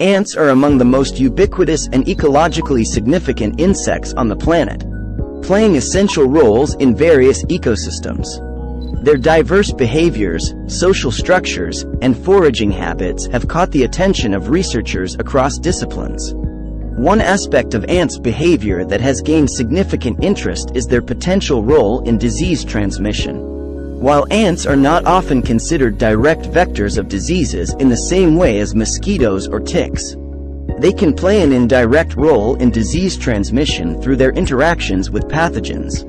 Ants are among the most ubiquitous and ecologically significant insects on the planet, playing essential roles in various ecosystems. Their diverse behaviors, social structures, and foraging habits have caught the attention of researchers across disciplines. One aspect of ants' behavior that has gained significant interest is their potential role in disease transmission. While ants are not often considered direct vectors of diseases in the same way as mosquitoes or ticks, they can play an indirect role in disease transmission through their interactions with pathogens,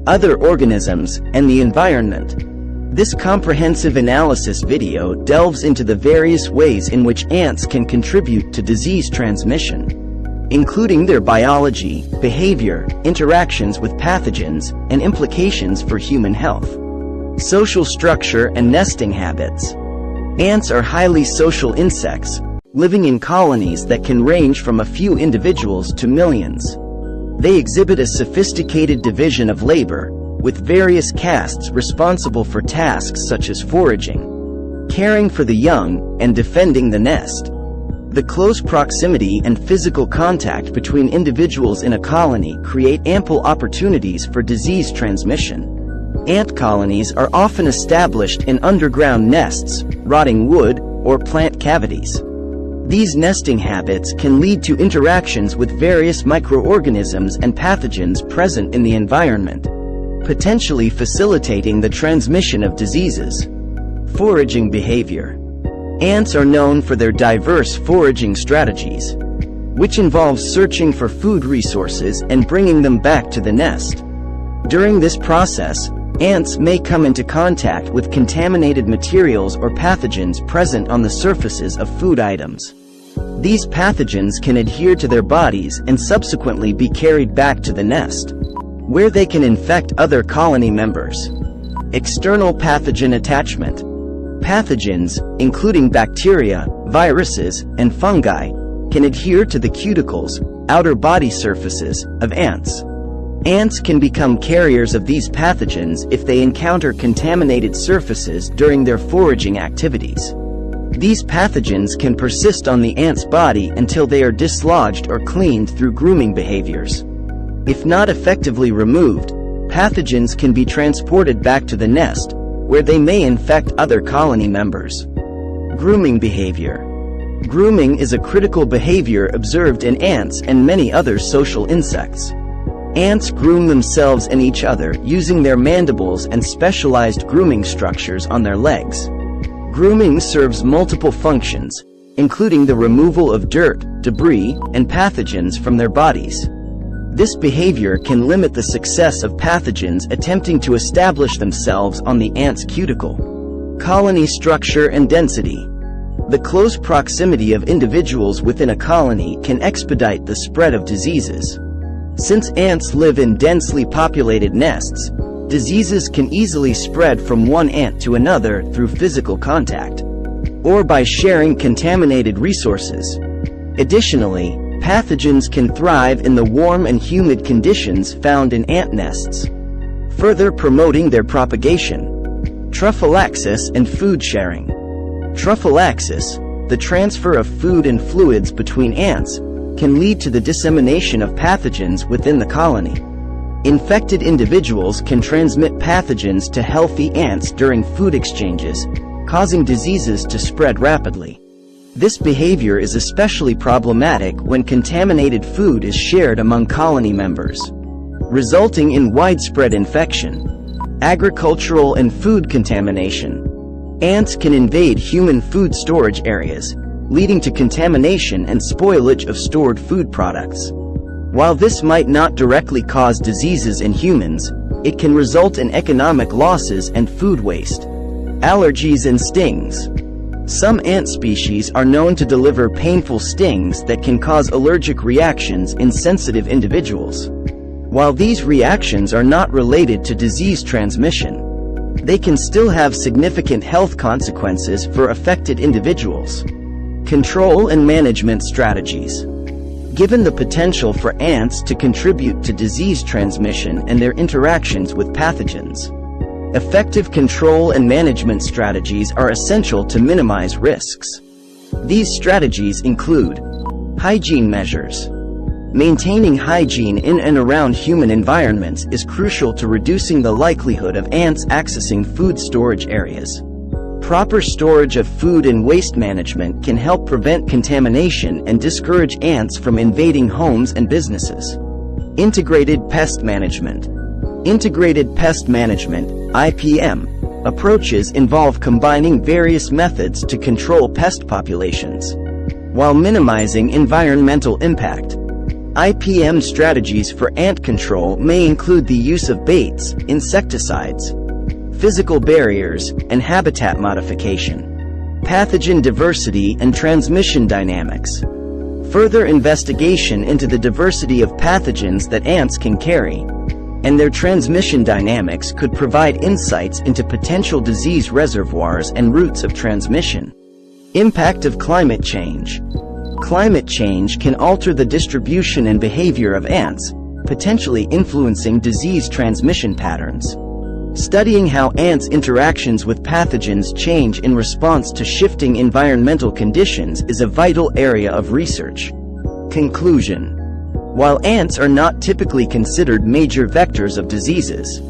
other organisms, and the environment. This comprehensive analysis video delves into the various ways in which ants can contribute to disease transmission, including their biology, behavior, interactions with pathogens, and implications for human health. Social structure and nesting habits. Ants are highly social insects, living in colonies that can range from a few individuals to millions. They exhibit a sophisticated division of labor, with various castes responsible for tasks such as foraging, caring for the young, and defending the nest. The close proximity and physical contact between individuals in a colony create ample opportunities for disease transmission. Ant colonies are often established in underground nests, rotting wood, or plant cavities. These nesting habits can lead to interactions with various microorganisms and pathogens present in the environment, potentially facilitating the transmission of diseases. Foraging behavior. Ants are known for their diverse foraging strategies, which involves searching for food resources and bringing them back to the nest. During this process, ants may come into contact with contaminated materials or pathogens present on the surfaces of food items. These pathogens can adhere to their bodies and subsequently be carried back to the nest, where they can infect other colony members. External pathogen attachment. Pathogens, including bacteria, viruses, and fungi, can adhere to the cuticles, outer body surfaces, of ants. Ants can become carriers of these pathogens if they encounter contaminated surfaces during their foraging activities. These pathogens can persist on the ant's body until they are dislodged or cleaned through grooming behaviors. If not effectively removed, pathogens can be transported back to the nest, where they may infect other colony members. Grooming behavior. Grooming is a critical behavior observed in ants and many other social insects. Ants groom themselves and each other using their mandibles and specialized grooming structures on their legs. Grooming serves multiple functions, including the removal of dirt, debris, and pathogens from their bodies. This behavior can limit the success of pathogens attempting to establish themselves on the ant's cuticle. Colony structure and density. The close proximity of individuals within a colony can expedite the spread of diseases. Since ants live in densely populated nests, diseases can easily spread from one ant to another through physical contact, or by sharing contaminated resources. Additionally, pathogens can thrive in the warm and humid conditions found in ant nests, further promoting their propagation. Trophallaxis and food sharing. Trophallaxis, the transfer of food and fluids between ants, can lead to the dissemination of pathogens within the colony. Infected individuals can transmit pathogens to healthy ants during food exchanges, causing diseases to spread rapidly. This behavior is especially problematic when contaminated food is shared among colony members, resulting in widespread infection. Agricultural and food contamination. Ants can invade human food storage areas, leading to contamination and spoilage of stored food products. While this might not directly cause diseases in humans, it can result in economic losses and food waste. Allergies and stings. Some ant species are known to deliver painful stings that can cause allergic reactions in sensitive individuals. While these reactions are not related to disease transmission, they can still have significant health consequences for affected individuals. Control and management strategies. Given the potential for ants to contribute to disease transmission and their interactions with pathogens, effective control and management strategies are essential to minimize risks. These strategies include hygiene measures. Maintaining hygiene in and around human environments is crucial to reducing the likelihood of ants accessing food storage areas. Proper storage of food and waste management can help prevent contamination and discourage ants from invading homes and businesses. Integrated pest management. Integrated pest management, IPM, approaches involve combining various methods to control pest populations, while minimizing environmental impact. IPM strategies for ant control may include the use of baits, insecticides, physical barriers, and habitat modification. Pathogen diversity and transmission dynamics. Further investigation into the diversity of pathogens that ants can carry, and their transmission dynamics could provide insights into potential disease reservoirs and routes of transmission. Impact of climate change. Climate change can alter the distribution and behavior of ants, potentially influencing disease transmission patterns. Studying how ants' interactions with pathogens change in response to shifting environmental conditions is a vital area of research. Conclusion. While ants are not typically considered major vectors of diseases,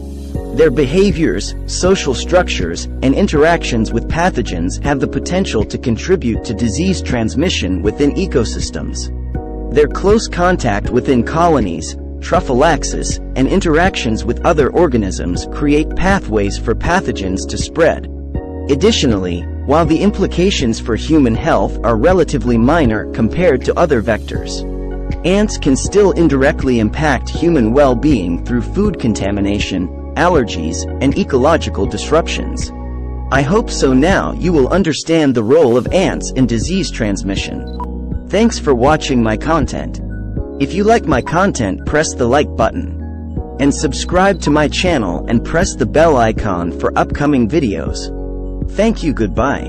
their behaviors, social structures, and interactions with pathogens have the potential to contribute to disease transmission within ecosystems. Their close contact within colonies, trophallaxis, and interactions with other organisms create pathways for pathogens to spread. Additionally, while the implications for human health are relatively minor compared to other vectors, ants can still indirectly impact human well-being through food contamination, allergies, and ecological disruptions. I hope so now you will understand the role of ants in disease transmission. Thanks for watching my content. If you like my content, press the like button and subscribe to my channel and press the bell icon for upcoming videos. Thank you. Goodbye.